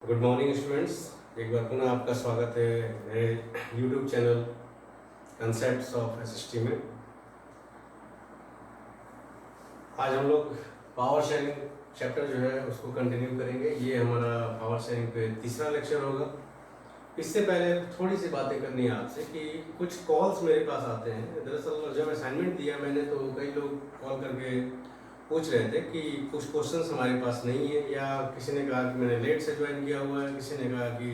Good morning students. एक बार पुनः आपका स्वागत है मेरे YouTube channel concepts of SST में। आज हम लोग पावर शेयरिंग चैप्टर जो है उसको कंटिन्यू करेंगे। ये हमारा पावर शेयरिंग पे तीसरा लेक्चर होगा। इससे पहले थोड़ी सी बातें करनी है आपसे कि कुछ कॉल्स मेरे पास आते हैं। दरअसल जब असाइनमेंट दिया मैंने तो कई लोग कॉल करके पूछ रहे थे कि कुछ क्वेश्चंस हमारे पास नहीं है, या किसी ने कहा कि मैंने लेट से ज्वाइन किया हुआ है, किसी ने कहा कि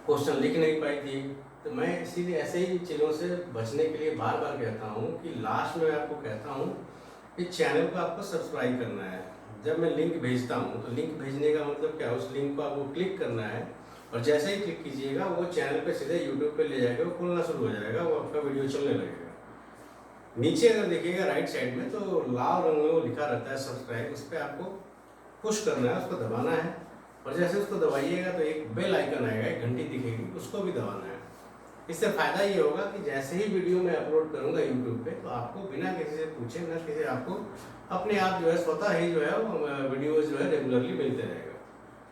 क्वेश्चन लिख नहीं पाई थी। तो मैं इसीलिए ऐसे ही चीज़ों से बचने के लिए बार बार कहता हूँ कि लास्ट में आपको कहता हूँ कि चैनल को आपको सब्सक्राइब करना है। जब मैं लिंक भेजता हूँ तो लिंक भेजने का मतलब क्या है, उस लिंक को आपको क्लिक करना है और जैसे ही क्लिक कीजिएगा वो चैनल पे सीधे यूट्यूब पे ले जाएगा, वो खुलना शुरू हो जाएगा, वो आपका वीडियो चलने लगेगा। नीचे अगर देखिएगा राइट साइड में तो लाल रंग में वो लिखा रहता है सब्सक्राइब, उस पर आपको पुश करना है, उसको दबाना है और जैसे उसको दबाइएगा तो एक बेल आइकन आएगा, एक घंटी दिखेगी, उसको भी दबाना है। इससे फ़ायदा ये होगा कि जैसे ही वीडियो मैं अपलोड करूँगा यूट्यूब पे तो आपको बिना किसी से पूछे ना किसी आपको अपने आप जो है स्वतः ही जो है वीडियोज़ जो है रेगुलरली मिलते रहेगा।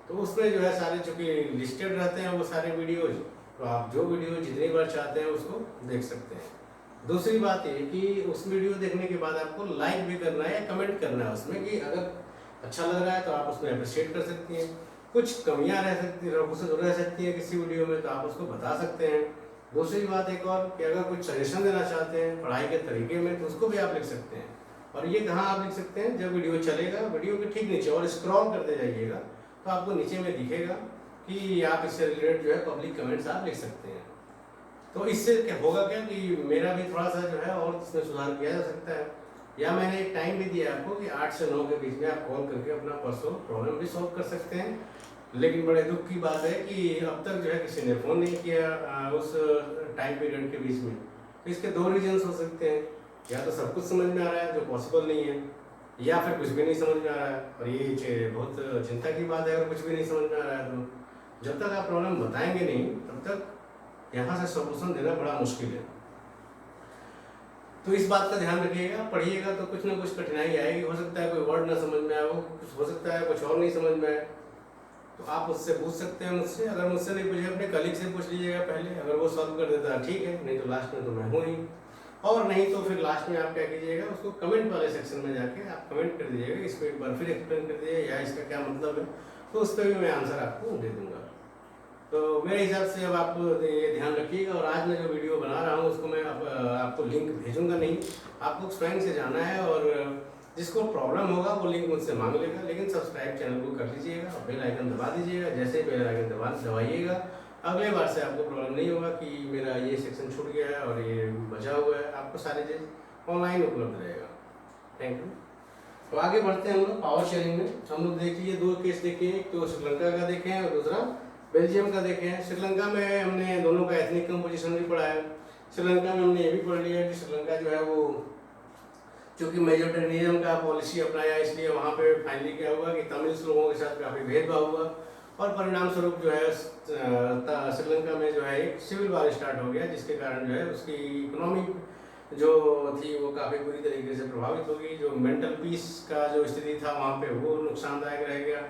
तो उसमें जो है सारे चूँकि लिस्टेड रहते हैं वो सारे वीडियोज़, तो आप जो वीडियो जितनी बार चाहते हैं उसको देख सकते हैं। दूसरी बात ये कि उस वीडियो देखने के बाद आपको लाइक भी करना है या कमेंट करना है उसमें कि अगर अच्छा लग रहा है तो आप उसमें अप्रिशिएट कर सकती हैं। कुछ कमियां रह सकती हैं किसी वीडियो में तो आप उसको बता सकते हैं। दूसरी बात एक और कि अगर कुछ सजेशन देना चाहते हैं पढ़ाई के तरीके में तो उसको भी आप लिख सकते हैं। और ये कहाँ आप लिख सकते हैं, जब वीडियो चलेगा वीडियो के ठीक नीचे और स्क्रॉल करते जाइएगा तो आपको नीचे में दिखेगा कि आप इससे रिलेटेड जो है पब्लिक कमेंट्स आप लिख सकते हैं। तो इससे क्या होगा कि मेरा भी थोड़ा सा जो है और इसमें सुधार किया जा सकता है। या मैंने एक टाइम भी दिया आपको कि 8 से 9 के बीच में आप कॉल करके अपना पर्सनल प्रॉब्लम भी सॉल्व कर सकते हैं। लेकिन बड़े दुख की बात है कि अब तक जो है किसी ने फ़ोन नहीं किया उस टाइम पीरियड के बीच में। तो इसके दो रीजन्स हो सकते हैं, या तो सब कुछ समझ में आ रहा है जो पॉसिबल नहीं है, या फिर कुछ भी नहीं समझ में आ रहा है। और ये बहुत चिंता की बात है अगर कुछ भी नहीं समझ में आ रहा है तो जब तक आप प्रॉब्लम बताएंगे नहीं तब तक यहाँ से सोल्यूशन देना बड़ा मुश्किल है। तो इस बात का ध्यान रखिएगा, पढ़िएगा तो कुछ ना कुछ कठिनाई आएगी। हो सकता है कोई वर्ड ना समझ में आए, हो सकता है कुछ और नहीं समझ में आए, तो आप मुझसे पूछ सकते हैं मुझसे। अगर मुझसे नहीं पूछे अपने कलीग से पूछ लीजिएगा पहले, अगर वो सॉल्व कर देता है ठीक है, नहीं तो लास्ट में तो मैं हूँ ही। और नहीं तो फिर लास्ट में आप क्या कीजिएगा, उसको कमेंट वाले सेक्शन में जाके आप कमेंट कर दीजिएगा, इसको एक बार फिर एक्सप्लेन कर दीजिएगा या इसका क्या मतलब है, तो उस पर भी मैं आंसर आपको दे दूँगा। तो मेरे हिसाब से अब आप ये ध्यान रखिएगा। और आज मैं जो वीडियो बना रहा हूँ उसको मैं आपको लिंक भेजूंगा नहीं, आपको स्वयं से जाना है और जिसको प्रॉब्लम होगा वो लिंक मुझसे मांग लेगा। लेकिन सब्सक्राइब चैनल को कर लीजिएगा और बेल आइकन दबा दीजिएगा। जैसे बेल आइकन दबाइएगा अगले बार से आपको प्रॉब्लम नहीं होगा कि मेरा ये सेक्शन छूट गया है और ये बचा हुआ है। आपको सारी चीज़ ऑनलाइन उपलब्ध रहेगा। Thank you. तो आगे बढ़ते हैं हम लोग पावर शेयरिंग में। हम लोग देख लीजिए, दो केस देखे, एक तो श्रीलंका का देखे हैं और दूसरा बेल्जियम का देखे हैं। श्रीलंका में हमने दोनों का एथनिक कंपोजिशन भी पढ़ा है। श्रीलंका में हमने ये भी पढ़ लिया कि श्रीलंका जो है वो चूँकि मेजोरिटेरियनिज्म का पॉलिसी अपनाया, इसलिए वहाँ पे फाइनली क्या हुआ कि तमिल लोगों के साथ काफ़ी भेदभाव हुआ और परिणाम स्वरूप जो है श्रीलंका में जो है एक सिविल वार स्टार्ट हो गया, जिसके कारण जो है उसकी इकोनॉमिक जो थी वो काफ़ी बुरी तरीके से प्रभावित होगी। जो मेंटल पीस का जो स्थिति था वहाँ पे वो नुकसानदायक रह गया।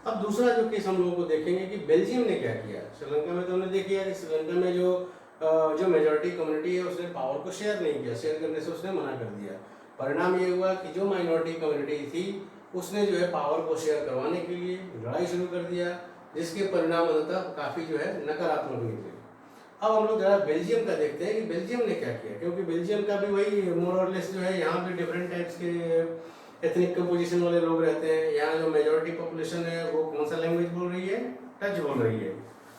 अब दूसरा जो केस हम लोगों को देखेंगे कि बेल्जियम ने क्या किया। श्रीलंका में तो हमने देख लिया कि श्रीलंका में जो मेजॉरिटी कम्युनिटी है उसने पावर को शेयर नहीं किया, शेयर करने से उसने मना कर दिया। परिणाम ये हुआ कि जो माइनॉरिटी कम्युनिटी थी उसने जो है पावर को शेयर करवाने के लिए लड़ाई शुरू कर दिया, जिसके परिणाम अंततः काफ़ी जो है नकारात्मक निकले। अब हम लोग जरा बेल्जियम का देखते हैं कि बेल्जियम ने क्या किया, क्योंकि बेल्जियम का भी वही मोर और लेस जो है यहाँ पे डिफरेंट टाइप्स के एथनिक कंपोजिशन वाले लोग रहते हैं। यहाँ जो मेजॉरिटी पॉपुलेशन है वो कौन सा लैंग्वेज बोल रही है, डच बोल रही है,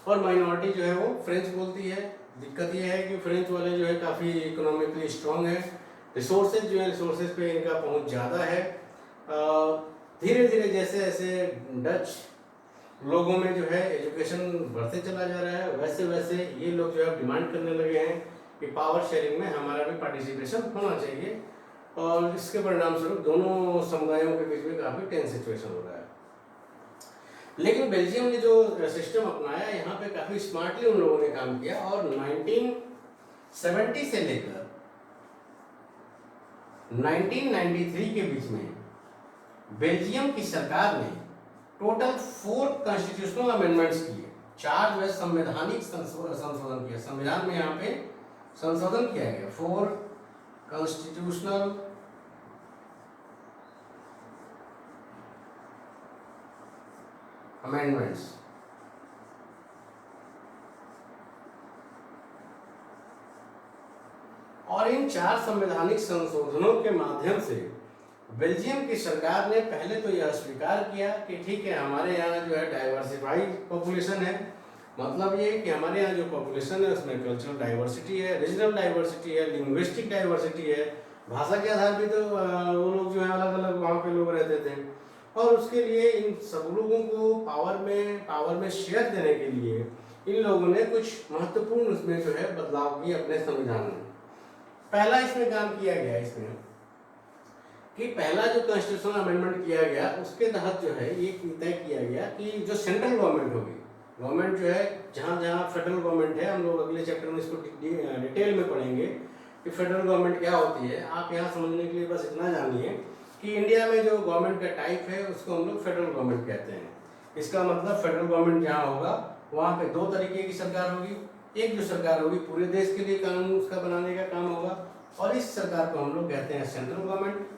और माइनॉरिटी जो है वो फ्रेंच बोलती है। दिक्कत ये है कि फ्रेंच वाले जो है काफ़ी इकोनॉमिकली स्ट्रॉन्ग है, रिसोर्सेज जो है रिसोर्सेज पे इनका पहुंच ज़्यादा है। धीरे धीरे जैसे जैसे डच लोगों में जो है एजुकेशन बढ़ते चला जा रहा है, वैसे वैसे ये लोग जो है डिमांड करने लगे हैं कि पावर शेयरिंग में हमारा भी पार्टिसिपेशन होना चाहिए। और इसके परिणाम स्वरूप दोनों समुदायों के बीच में काफ़ी टेंस सिचुएशन हो रहा है। लेकिन बेल्जियम ने जो सिस्टम अपनाया यहाँ पे काफ़ी स्मार्टली उन लोगों ने काम किया और 1970 से लेकर 1993 के बीच में बेल्जियम की सरकार ने टोटल 4 कॉन्स्टिट्यूशनल अमेंडमेंट्स किए, 4 जो है संवैधानिक संशोधन किया, संविधान में यहाँ पे संशोधन किया गया, 4 कॉन्स्टिट्यूशनल अमेंडमेंट्स। और इन 4 संवैधानिक संशोधनों के माध्यम से बेल्जियम की सरकार ने पहले तो यह स्वीकार किया कि ठीक है, हमारे यहाँ जो है डाइवर्सिफाइड पॉपुलेशन है, मतलब ये कि हमारे यहाँ जो पॉपुलेशन है उसमें कल्चरल डाइवर्सिटी है, रीजनल डाइवर्सिटी है, लिंग्विस्टिक डाइवर्सिटी है, भाषा के आधार पे तो वो लोग जो है अलग अलग वहाँ पे लोग रहते थे, और उसके लिए इन सब लोगों को पावर में शेयर देने के लिए इन लोगों ने कुछ महत्वपूर्ण उसमें जो है बदलाव किए अपने संविधान में। पहला इसमें काम किया गया इसमें कि पहला जो कॉन्स्टिट्यूशनल अमेंडमेंट किया गया उसके तहत जो है ये तय किया गया कि जो सेंट्रल गवर्नमेंट होगी, गवर्नमेंट जो है जहाँ जहाँ फेडरल गवर्नमेंट है, हम लोग अगले चैप्टर में इसको डिटेल में पढ़ेंगे कि फेडरल गवर्नमेंट क्या होती है। आप यहाँ समझने के लिए बस इतना जानिए कि इंडिया में जो गवर्नमेंट का टाइप है उसको हम लोग फेडरल गवर्नमेंट कहते हैं। इसका मतलब फेडरल गवर्नमेंट जहाँ होगा वहाँ पे 2 तरीके की सरकार होगी। एक जो सरकार होगी पूरे देश के लिए कानून उसका बनाने का काम होगा, और इस सरकार को हम लोग कहते हैं सेंट्रल गवर्नमेंट,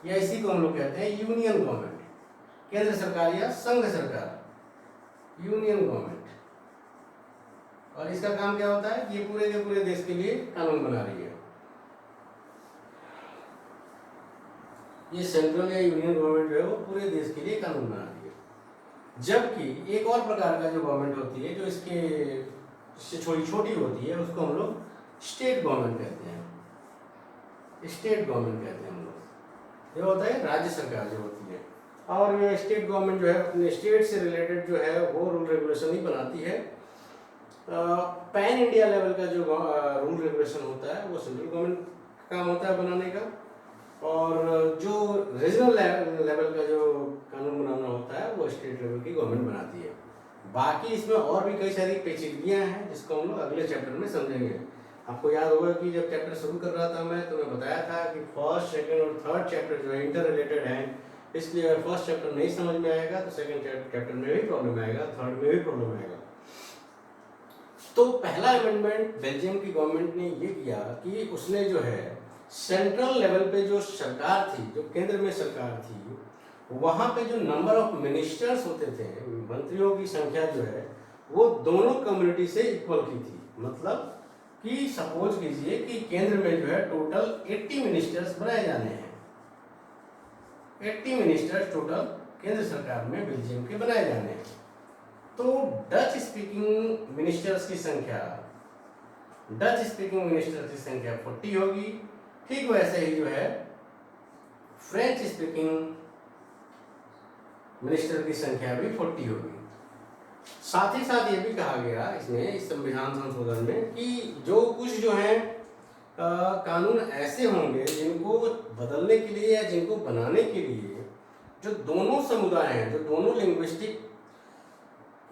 या इसी को हम लोग कहते हैं यूनियन गवर्नमेंट, केंद्र सरकार या संघ सरकार, यूनियन गवर्नमेंट। और इसका काम क्या होता है कि ये पूरे के पूरे देश के लिए कानून बना रही है। ये सेंट्रल या यूनियन गवर्नमेंट जो है वो पूरे देश के लिए कानून बना रही है। जबकि एक और प्रकार का जो गवर्नमेंट होती है जो इससे थोड़ी छोटी होती है उसको हम लोग स्टेट गवर्नमेंट कहते हैं। स्टेट गवर्नमेंट कहते हैं हम लोग, ये होता है राज्य सरकार जो होती है। और ये स्टेट गवर्नमेंट जो है अपने स्टेट से रिलेटेड जो है वो रूल रेगुलेशन ही बनाती है। पैन इंडिया लेवल का जो रूल रेगुलेशन होता है वो सेंट्रल गवर्नमेंट का काम होता है बनाने का, और जो रीजनल लेवल का जो कानून बनाना होता है वो स्टेट लेवल की गवर्नमेंट बनाती है। बाकी इसमें और भी कई सारी पेचीदगियाँ हैं जिसको हम लोग अगले चैप्टर में समझेंगे। आपको याद होगा कि जब चैप्टर शुरू कर रहा था मैं तो मैं बताया था कि फर्स्ट, सेकंड और थर्ड चैप्टर जो है इंटर रिलेटेड हैं, इसलिए अगर फर्स्ट चैप्टर नहीं समझ में आएगा तो सेकंड चैप्टर में भी प्रॉब्लम आएगा, थर्ड में भी प्रॉब्लम आएगा। तो पहला अमेंडमेंट बेल्जियम की गवर्नमेंट ने ये किया कि उसने जो है सेंट्रल लेवल पे जो सरकार थी, जो केंद्र में सरकार थी, वहाँ पे जो नंबर ऑफ मिनिस्टर्स होते थे, मंत्रियों की संख्या जो है वो दोनों कम्युनिटी से इक्वल की थी। मतलब कि सपोज कीजिए कि केंद्र में जो है टोटल 80 मिनिस्टर्स बनाए जाने हैं, 80 मिनिस्टर्स टोटल केंद्र सरकार में बेल्जियम के बनाए जाने हैं। तो डच स्पीकिंग मिनिस्टर्स की संख्या 40 होगी। ठीक वैसे ही जो है फ्रेंच स्पीकिंग मिनिस्टर की संख्या भी 40 होगी। साथ ही साथ ये भी कहा गया इसमें, इस संविधान संशोधन में, कि जो कुछ जो है कानून ऐसे होंगे जिनको बदलने के लिए या जिनको बनाने के लिए जो दोनों समुदाय हैं, जो दोनों लिंग्विस्टिक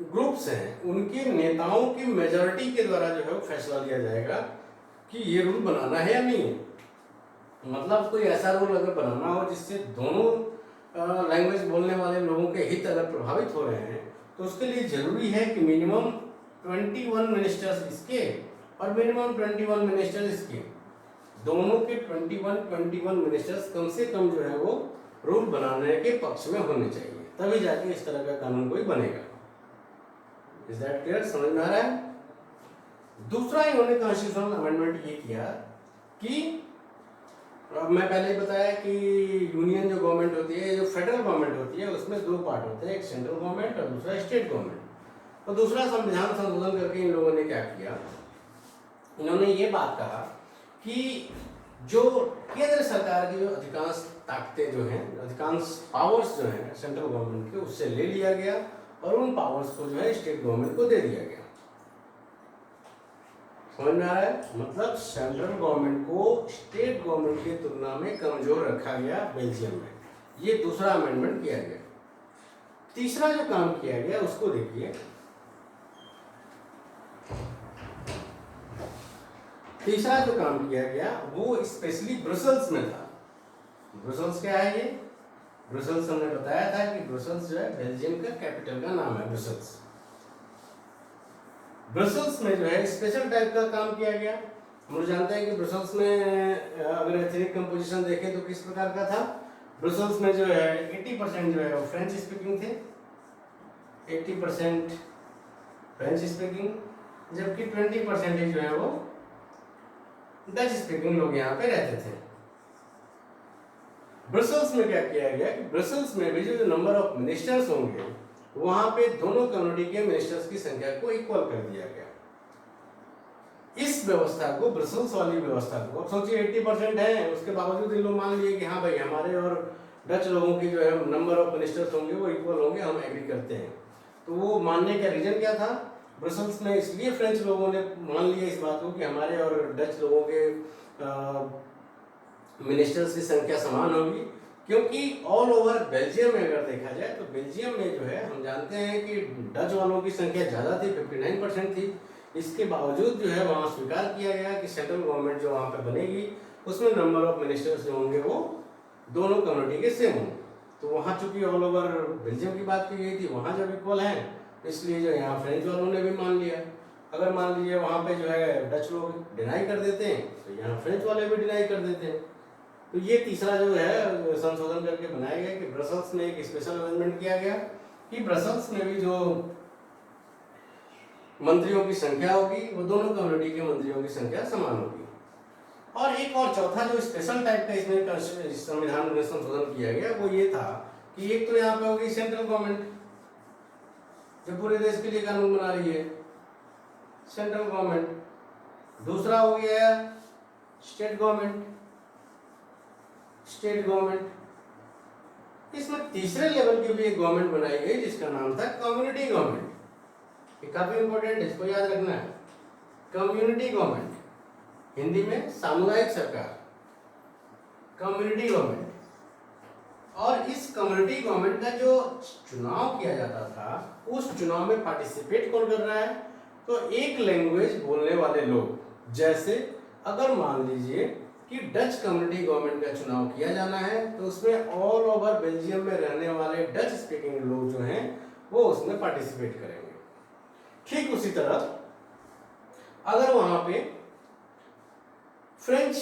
ग्रुप्स हैं, उनके नेताओं की मेजॉरिटी के द्वारा जो है वो फैसला लिया जाएगा कि ये रूल बनाना है या नहीं है। मतलब कोई ऐसा रूल अगर बनाना हो जिससे दोनों लैंग्वेज बोलने वाले लोगों के हित अगर प्रभावित हो रहे हैं तो उसके लिए जरूरी है कि मिनिमम 21 मिनिस्टर्स इसके और मिनिमम 21 मिनिस्टर्स इसके, दोनों के 21 मिनिस्टर्स कम से कम जो है वो रूल बनाने के पक्ष में होने चाहिए, तभी जाके इस तरह का कानून कोई बनेगा। Is that clear? समझ में आ रहा है? दूसरा इन्होंने कॉन्स्टिट्यूशनल अमेंडमेंट ये किया कि अब मैं पहले ही बताया कि यूनियन जो गवर्नमेंट होती है, जो फेडरल गवर्नमेंट होती है, उसमें 2 पार्ट होते हैं, एक सेंट्रल गवर्नमेंट और दूसरा स्टेट गवर्नमेंट। तो दूसरा संविधान संशोधन करके इन लोगों ने क्या किया, इन्होंने ये बात कहा कि जो केंद्र सरकार की जो अधिकांश ताकतें जो हैं, अधिकांश पावर्स जो हैं सेंट्रल गवर्नमेंट के, उससे ले लिया गया और उन पावर्स को जो है स्टेट गवर्नमेंट को दे दिया गया। समझ में आ रहा है? मतलब सेंट्रल गवर्नमेंट को स्टेट गवर्नमेंट की तुलना में कमजोर रखा गया बेल्जियम में। ये दूसरा अमेंडमेंट किया गया। तीसरा जो काम किया गया उसको देखिए। तीसरा जो काम किया गया वो स्पेशली ब्रसेल्स में था। ब्रसेल्स क्या है? ब्रुसेल्स हमने बताया था कि ब्रुसेल्स जो है बेल्जियम का कैपिटल का नाम है ब्रुसेल्स। ब्रसल्स में जो है स्पेशल टाइप का काम किया गया। हम लोग जानते हैं कि ब्रसल्स में अगर एथनिक कंपोजिशन देखें तो किस प्रकार का था। ब्रसल्स में जो है 80% जो है वो फ्रेंच स्पीकिंग थे, 80% फ्रेंच स्पीकिंग, जबकि 20% जो है वो डच स्पीकिंग लोग यहाँ पे रहते थे। ब्रसल्स में क्या किया गया कि ब्रसल्स में भी जो नंबर ऑफ मिनिस्टर्स होंगे वहां पे दोनों कम्युनिटी के मिनिस्टर्स की संख्या को इक्वल कर दिया गया। इस व्यवस्था को, ब्रसल्स वाली व्यवस्था को, अब सोचिए 80% है, उसके बावजूद इन लोग मान लिए कि हाँ भाई हमारे और डच लोगों की जो है नंबर ऑफ मिनिस्टर्स होंगे वो इक्वल होंगे, हम एग्री करते हैं। तो वो मानने का रीजन क्या था? ब्रसल्स में इसलिए फ्रेंच लोगों ने मान लिया इस बात को कि हमारे और डच लोगों के मिनिस्टर्स की संख्या समान होगी, क्योंकि ऑल ओवर बेल्जियम में अगर देखा जाए तो बेल्जियम में जो है हम जानते हैं कि डच वालों की संख्या ज़्यादा थी, 59% थी। इसके बावजूद जो है वहाँ स्वीकार किया गया कि सेंट्रल गवर्नमेंट जो वहाँ पे बनेगी उसमें नंबर ऑफ मिनिस्टर्स जो होंगे वो दोनों कम्युनिटी के सेम होंगे। तो वहाँ चूंकि ऑल ओवर बेल्जियम की बात की गई थी, वहाँ जब इक्वल है इसलिए जो यहाँ फ्रेंच वालों ने भी मान लिया। अगर मान लीजिए वहाँ पे जो है डच लोग डिनाई कर देते हैं तो यहाँ फ्रेंच वाले भी डिनाई कर देते हैं। तो ये तीसरा जो है संशोधन करके बनाया गया कि ब्रसल्स में एक स्पेशल अरेंजमेंट किया गया कि ब्रसल्स में भी जो मंत्रियों की संख्या होगी वो दोनों कम्युनिटी के मंत्रियों की संख्या समान होगी। और एक और चौथा जो स्पेशल टाइप का इसमें संविधान में संशोधन किया गया वो ये था कि एक तो यहाँ पे होगी सेंट्रल गवर्नमेंट जो पूरे देश के लिए कानून बना रही है, सेंट्रल गवर्नमेंट। दूसरा हो गया स्टेट गवर्नमेंट, स्टेट गवर्नमेंट। इसमें तीसरे लेवल की भी एक गवर्नमेंट बनाई गई जिसका नाम था कम्युनिटी गवर्नमेंट। ये काफी इंपॉर्टेंट है, इसको याद रखना है। कम्युनिटी गवर्नमेंट, हिंदी में सामुदायिक सरकार, कम्युनिटी गवर्नमेंट। और इस कम्युनिटी गवर्नमेंट का जो चुनाव किया जाता था उस चुनाव में पार्टिसिपेट कौन कर रहा है? तो एक लैंग्वेज बोलने वाले लोग, जैसे अगर मान लीजिए कि डच कम्युनिटी गवर्नमेंट का चुनाव किया जाना है तो उसमें ऑल ओवर बेल्जियम में रहने वाले डच स्पीकिंग लोग जो हैं वो उसमें पार्टिसिपेट करेंगे। ठीक उसी तरह अगर वहां पे फ्रेंच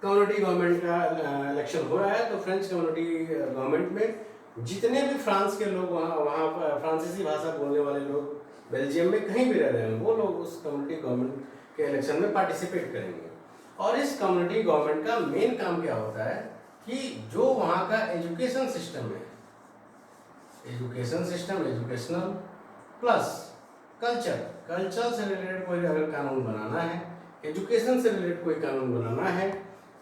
कम्युनिटी गवर्नमेंट का इलेक्शन हो रहा है तो फ्रेंच कम्युनिटी गवर्नमेंट में जितने भी फ्रांस के लोग वहाँ फ्रांसीसी भाषा बोलने वाले लोग बेल्जियम में कहीं भी रह रहे हैं वो लोग उस कम्युनिटी गवर्नमेंट के इलेक्शन में पार्टिसिपेट करेंगे। और इस कम्युनिटी गवर्नमेंट का मेन काम क्या होता है कि जो वहाँ का एजुकेशन सिस्टम है, education system, educational plus culture से रिलेटेड कोई अगर कानून बनाना है, एजुकेशन से रिलेटेड कोई कानून बनाना है,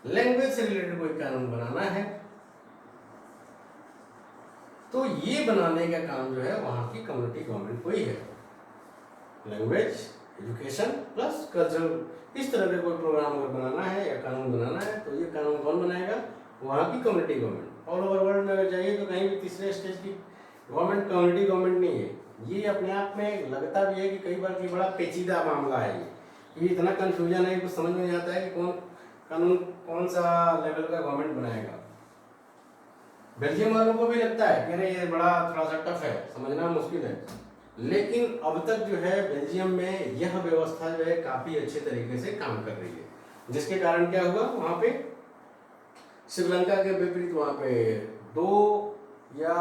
लैंग्वेज से रिलेटेड कोई कानून बनाना है, तो ये बनाने का काम जो है वहाँ की कम्युनिटी गवर्नमेंट को ही है। लैंग्वेज, एजुकेशन प्लस कल्चर, इस तरह का कोई प्रोग्राम अगर बनाना है या कानून बनाना है तो ये कानून कौन बनाएगा? वहाँ की community government. All over world में अगर जाइए तो कहीं भी तीसरे स्टेज की गवर्नमेंट कम्युनिटी गवर्नमेंट नहीं है। ये अपने आप में लगता भी है कि कई बार की बड़ा पेचीदा मामला है, ये इतना कंफ्यूजन है, कुछ समझ में नहीं आता है कि कौन कानून कौन सा लेवल का गवर्नमेंट बनाएगा। बेल्जियम वालों को भी लगता है कि अरे ये बड़ा थोड़ा सा टफ है, समझना मुश्किल है, लेकिन अब तक जो है बेल्जियम में यह व्यवस्था जो है काफी अच्छे तरीके से काम कर रही है, जिसके कारण क्या हुआ वहां पे श्रीलंका के विपरीत वहां पे 2 या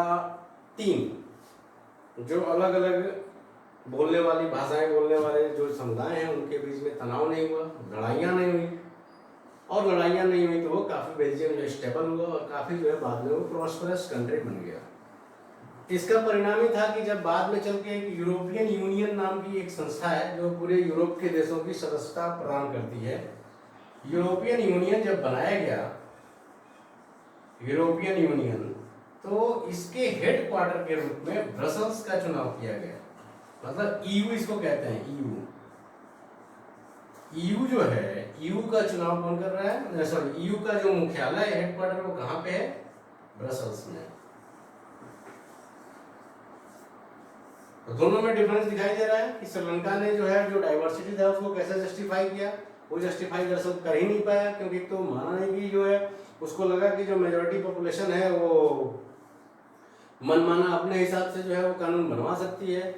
3 जो अलग अलग बोलने वाली भाषाएं बोलने वाले जो समुदाय हैं उनके बीच में तनाव नहीं हुआ, लड़ाइयाँ नहीं हुई। और लड़ाइयाँ नहीं हुई तो वो काफ़ी बेल्जियम जो स्टेबल हुआ और काफ़ी जो है बाद में वो प्रॉस्परस कंट्री बन गया। इसका परिणाम ही था कि जब बाद में चल के एक यूरोपियन यूनियन नाम की एक संस्था है जो पूरे यूरोप के देशों की सदस्यता प्रदान करती है, यूरोपियन यूनियन जब बनाया गया, यूरोपियन यूनियन, तो इसके हेड क्वार्टर के रूप में ब्रसल्स का चुनाव किया गया। मतलब ईयू इसको कहते हैं, ईयू जो है, ईयू का चुनाव कौन कर रहा है? सॉरी, ईयू का जो मुख्यालय हेड क्वार्टर वो कहाँ पे है? ब्रसल्स में। तो दोनों में डिफरेंस दिखाई दे रहा है कि श्रीलंका ने जो है जो डाइवर्सिटी था उसको कैसे जस्टिफाई किया, वो जस्टिफाई दरअसल कर ही नहीं पाया, क्योंकि तो माना नहीं कि जो है उसको लगा कि जो मेजॉरिटी पॉपुलेशन है वो मनमाना अपने हिसाब से जो है वो कानून बनवा सकती है।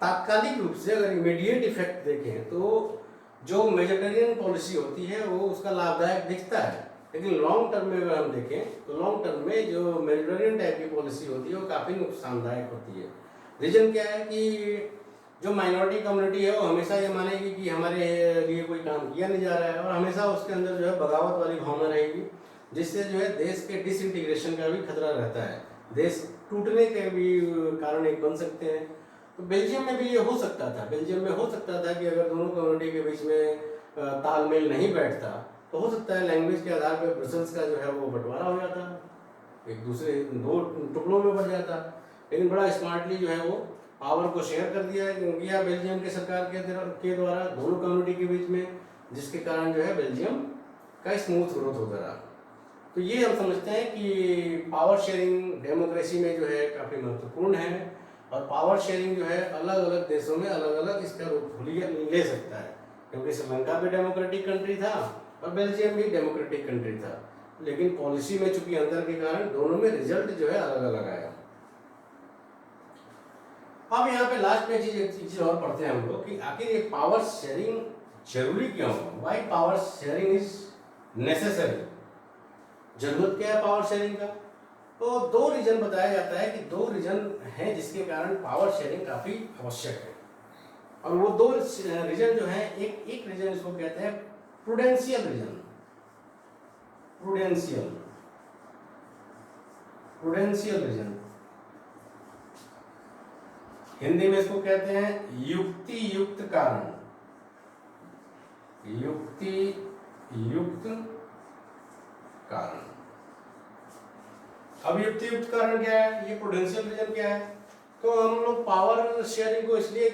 तात्कालिक रूप से अगर इमीडिएट इफेक्ट देखें तो जो मेजोरिटेरियन पॉलिसी होती है वो उसका लाभदायक दिखता है, लेकिन लॉन्ग टर्म में अगर हम देखें तो लॉन्ग टर्म में जो मेजोरिटेरियन टाइप की पॉलिसी होती है वो काफ़ी नुकसानदायक होती है। रीजन क्या है कि जो माइनॉरिटी कम्युनिटी है वो हमेशा ये मानेगी कि हमारे लिए कोई काम किया नहीं जा रहा है, और हमेशा उसके अंदर जो है बगावत वाली भावना रहेगी, जिससे जो है देश के डिसइंटीग्रेशन का भी खतरा रहता है, देश टूटने के भी कारण एक बन सकते हैं। तो बेल्जियम में भी ये हो सकता था, बेल्जियम में हो सकता था कि अगर दोनों कम्युनिटी के बीच में तालमेल नहीं बैठता तो हो सकता है लैंग्वेज के आधार पर ब्रसल्स का जो है वो बंटवारा हो जाता, एक दूसरे दो टुकड़ों में बढ़ जाता। लेकिन बड़ा स्मार्टली जो है वो पावर को शेयर कर दिया गया बेल्जियम के सरकार के द्वारा दोनों कम्युनिटी के बीच में, जिसके कारण जो है बेल्जियम का स्मूथ ग्रोथ होता रहा। तो ये हम समझते हैं कि पावर शेयरिंग डेमोक्रेसी में जो है काफ़ी महत्वपूर्ण है, और पावर शेयरिंग जो है अलग अलग देशों में अलग अलग इसका रूप ले सकता है, क्योंकि श्रीलंका भी डेमोक्रेटिक कंट्री था और बेल्जियम भी डेमोक्रेटिक कंट्री था, लेकिन पॉलिसी में चूंकि अंतर के कारण दोनों में रिजल्ट जो है अलग अलग आया। अब यहाँ पे लास्ट में एक चीज और पढ़ते हैं हम लोग कि आखिर ये पावर शेयरिंग जरूरी क्यों है, why power sharing is necessary, जरूरत क्या है पावर शेयरिंग का। तो दो रीजन बताया जाता है कि दो रीजन हैं जिसके कारण पावर शेयरिंग काफी आवश्यक है, और वो दो रीजन जो है, एक रीजन इसको कहते हैं prudential reason, prudential reason, Hindi में इसको कहते हैं युक्ति युक्त कारण, युक्ति युक्त कारण। अब युक्ति युक्त कारण क्या है, ये प्रूडेंशियल रीजन क्या है। तो हम लोग पावर शेयरिंग को इसलिए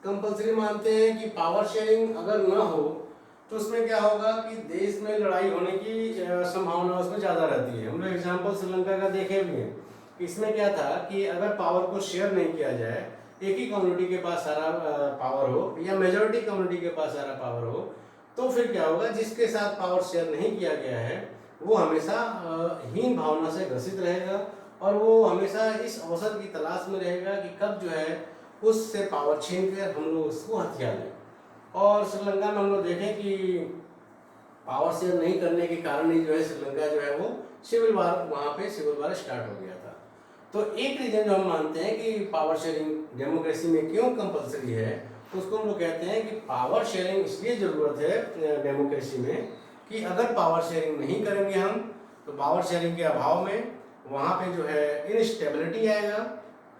कंपलसरी मानते हैं कि पावर शेयरिंग अगर ना हो तो उसमें क्या होगा कि देश में लड़ाई होने की संभावना उसमें ज़्यादा रहती है। हम लोग एग्जाम्पल श्रीलंका का देखे भी हैं, इसमें क्या था कि अगर पावर को शेयर नहीं किया जाए, एक ही कम्युनिटी के पास सारा पावर हो या मेजॉरिटी कम्युनिटी के पास सारा पावर हो, तो फिर क्या होगा, जिसके साथ पावर शेयर नहीं किया गया है वो हमेशा हीन भावना से ग्रसित रहेगा, और वो हमेशा इस अवसर की तलाश में रहेगा कि कब जो है उससे पावर छीन कर हम लोग उसको हथिया लें। और श्रीलंका में हम लोग देखें कि पावर शेयर नहीं करने के कारण ही जो है श्रीलंका जो है वो सिविल वार, वहाँ पे सिविल वार स्टार्ट हो गया था। तो एक रीजन जो हम मानते हैं कि पावर शेयरिंग डेमोक्रेसी में क्यों कंपलसरी है, तो उसको हम लोग कहते हैं कि पावर शेयरिंग इसलिए ज़रूरत है डेमोक्रेसी में कि अगर पावर शेयरिंग नहीं करेंगे हम तो पावर शेयरिंग के अभाव में वहाँ पे जो है इनस्टेबिलिटी आएगा,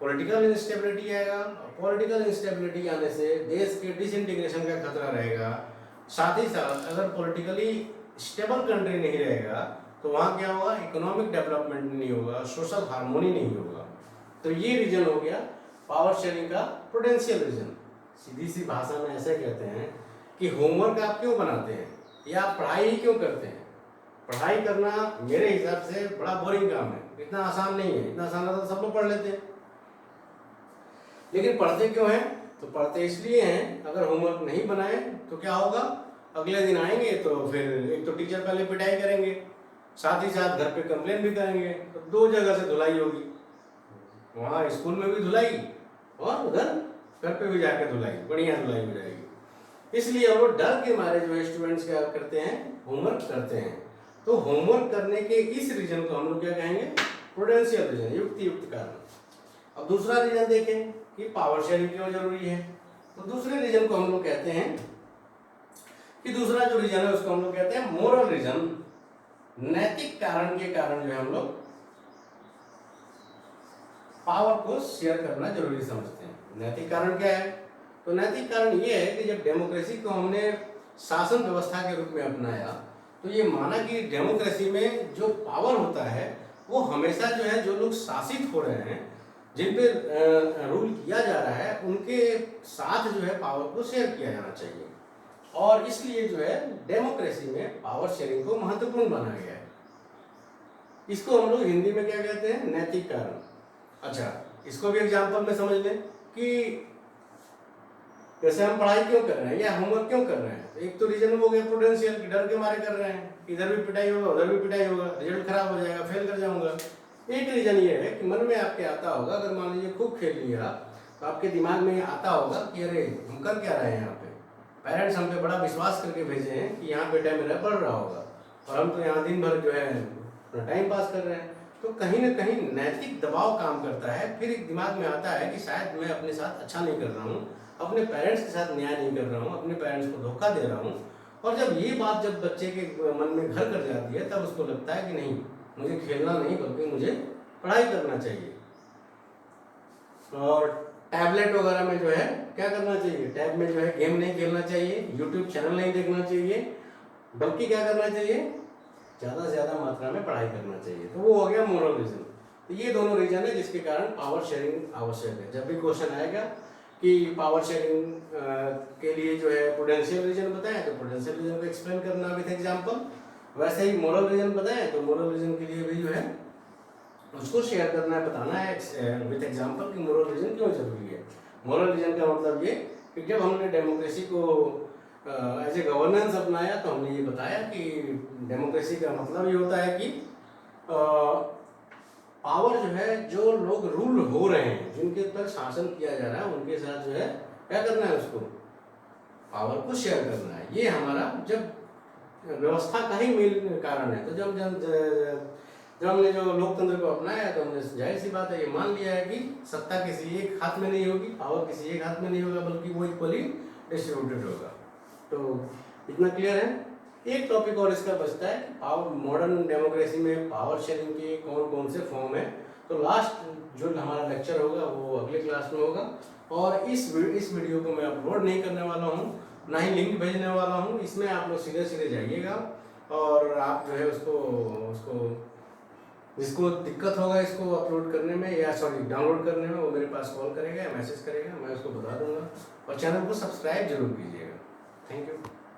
पॉलिटिकल इंस्टेबिलिटी आएगा, और पॉलिटिकल इंस्टेबिलिटी आने से देश के डिसइंटीग्रेशन का खतरा रहेगा। साथ ही साथ अगर पॉलिटिकली स्टेबल कंट्री नहीं रहेगा तो वहाँ क्या होगा, इकोनॉमिक डेवलपमेंट नहीं होगा, सोशल हार्मोनी नहीं होगा। तो ये रीजन हो गया पावर शेयरिंग का प्रूडेंशियल रीजन। सीधी सी भाषा में ऐसे कहते हैं कि होमवर्क आप क्यों बनाते हैं या आप पढ़ाई ही क्यों करते हैं। पढ़ाई करना मेरे हिसाब से बड़ा बोरिंग काम है, इतना आसान नहीं है, इतना आसान तो सब लोग पढ़ लेते हैं, लेकिन पढ़ते क्यों हैं, तो पढ़ते इसलिए हैं अगर होमवर्क नहीं बनाए तो क्या होगा, अगले दिन आएंगे तो फिर एक तो टीचर पहले पिटाई करेंगे, साथ ही साथ घर पे कंप्लेन भी करेंगे, तो दो जगह से धुलाई होगी, वहाँ स्कूल में भी धुलाई और उधर घर पे भी जाकर धुलाई, बढ़िया धुलाई हो जाएगी। इसलिए हम लोग डर के मारे जो है स्टूडेंट्स क्या करते हैं, होमवर्क करते हैं। तो होमवर्क करने के इस रीजन को हम लोग क्या कहेंगे, प्रूडेंशियल रीजन, युक्ति युक्त कारण। अब दूसरा रीजन देखें कि पावर शेयरिंग क्यों जरूरी है, तो दूसरे रीजन को हम लोग कहते हैं कि दूसरा जो रीजन है उसको हम लोग कहते हैं मोरल रीजन, नैतिक कारण के कारण जो है हम लोग पावर को शेयर करना जरूरी समझते हैं। नैतिक कारण क्या है, तो नैतिक कारण ये है कि जब डेमोक्रेसी को हमने शासन व्यवस्था के रूप में अपनाया तो ये माना कि डेमोक्रेसी में जो पावर होता है वो हमेशा जो है, जो लोग शासित हो रहे हैं, जिन पे रूल किया जा रहा है, उनके साथ जो है पावर को शेयर किया जाना चाहिए। और इसलिए जो है डेमोक्रेसी में पावर शेयरिंग को महत्वपूर्ण माना गया है। इसको हम लोग हिंदी में क्या कहते हैं, नैतिक कारण। अच्छा, इसको भी एग्जाम्पल में समझ लें कि जैसे हम पढ़ाई क्यों कर रहे हैं या होमवर्क क्यों कर रहे हैं, एक तो रीजन हो गया प्रूडेंशियल, डर के मारे कर रहे हैं, इधर भी पिटाई होगा उधर भी पिटाई होगा, रिजल्ट खराब हो जाएगा, फेल कर जाऊंगा, एक रीज़न ये है कि मन में आपके आता होगा, अगर मान लीजिए खूब खेल लिया तो आपके दिमाग में आता होगा कि अरे हम कर क्या रहे हैं यहाँ पे, पेरेंट्स हम पे बड़ा विश्वास करके भेजे हैं कि यहाँ बेटा मेरा पढ़ रहा होगा और हम तो यहाँ दिन भर जो है अपना टाइम पास कर रहे हैं। तो कहीं ना कहीं नैतिक दबाव काम करता है, फिर एक दिमाग में आता है कि शायद मैं अपने साथ अच्छा नहीं कर रहा हूँ, अपने पेरेंट्स के साथ न्याय नहीं कर रहा हूँ, अपने पेरेंट्स को धोखा दे रहा हूँ। और जब ये बात जब बच्चे के मन में घर कर जाती है तब उसको लगता है कि नहीं, मुझे खेलना नहीं बल्कि मुझे पढ़ाई करना चाहिए। और टैबलेट वगैरह में जो है क्या करना चाहिए, टैब में जो है गेम नहीं खेलना चाहिए, यूट्यूब चैनल नहीं देखना चाहिए, बल्कि क्या करना चाहिए, ज़्यादा से ज़्यादा मात्रा में पढ़ाई करना चाहिए। तो वो हो गया मोरल रीजन। तो ये दोनों रीजन है जिसके कारण पावर शेयरिंग आवश्यक है। जब भी क्वेश्चन आएगा कि पावर शेयरिंग के लिए जो है प्रूडेंशियल रीजन बताएं तो प्रूडेंशियल रीजन को एक्सप्लेन करना विद एग्जांपल, वैसे ही मोरल रीजन बताएं तो मोरल रीजन के लिए भी जो है उसको शेयर करना है, बताना है विद एग्जांपल कि मोरल रीजन क्यों जरूरी है। मोरल रीजन का मतलब ये कि जब हमने डेमोक्रेसी को एज ए गवर्नेंस अपनाया तो हमने ये बताया कि डेमोक्रेसी का मतलब ये होता है कि पावर जो है, जो लोग रूल हो रहे हैं, जिनके ऊपर शासन किया जा रहा है, उनके साथ जो है क्या करना है, उसको पावर को शेयर करना है। ये हमारा जब व्यवस्था का ही मेन कारण है। तो जब हमने जो लोकतंत्र को अपनाया तो हमने जाहिर सी बात है ये मान लिया है कि सत्ता किसी एक हाथ में नहीं होगी, पावर किसी एक हाथ में नहीं होगा, बल्कि वो इक्वली डिस्ट्रीब्यूटेड होगा। तो इतना क्लियर है। एक टॉपिक और इसका बचता है कि पावर मॉडर्न डेमोक्रेसी में पावर शेयरिंग के कौन कौन से फॉर्म है। तो लास्ट जो हमारा लेक्चर होगा वो अगले क्लास में होगा। और इस वीडियो को मैं अपलोड नहीं करने वाला हूँ, ना ही लिंक भेजने वाला हूँ। इसमें आप लोग सीधे सीधे जाइएगा और आप जो है उसको जिसको दिक्कत होगा इसको अपलोड करने में या डाउनलोड करने में, वो मेरे पास कॉल करेगा या मैसेज करेगा, मैं उसको बता दूंगा। और चैनल को सब्सक्राइब जरूर कीजिएगा। Thank you.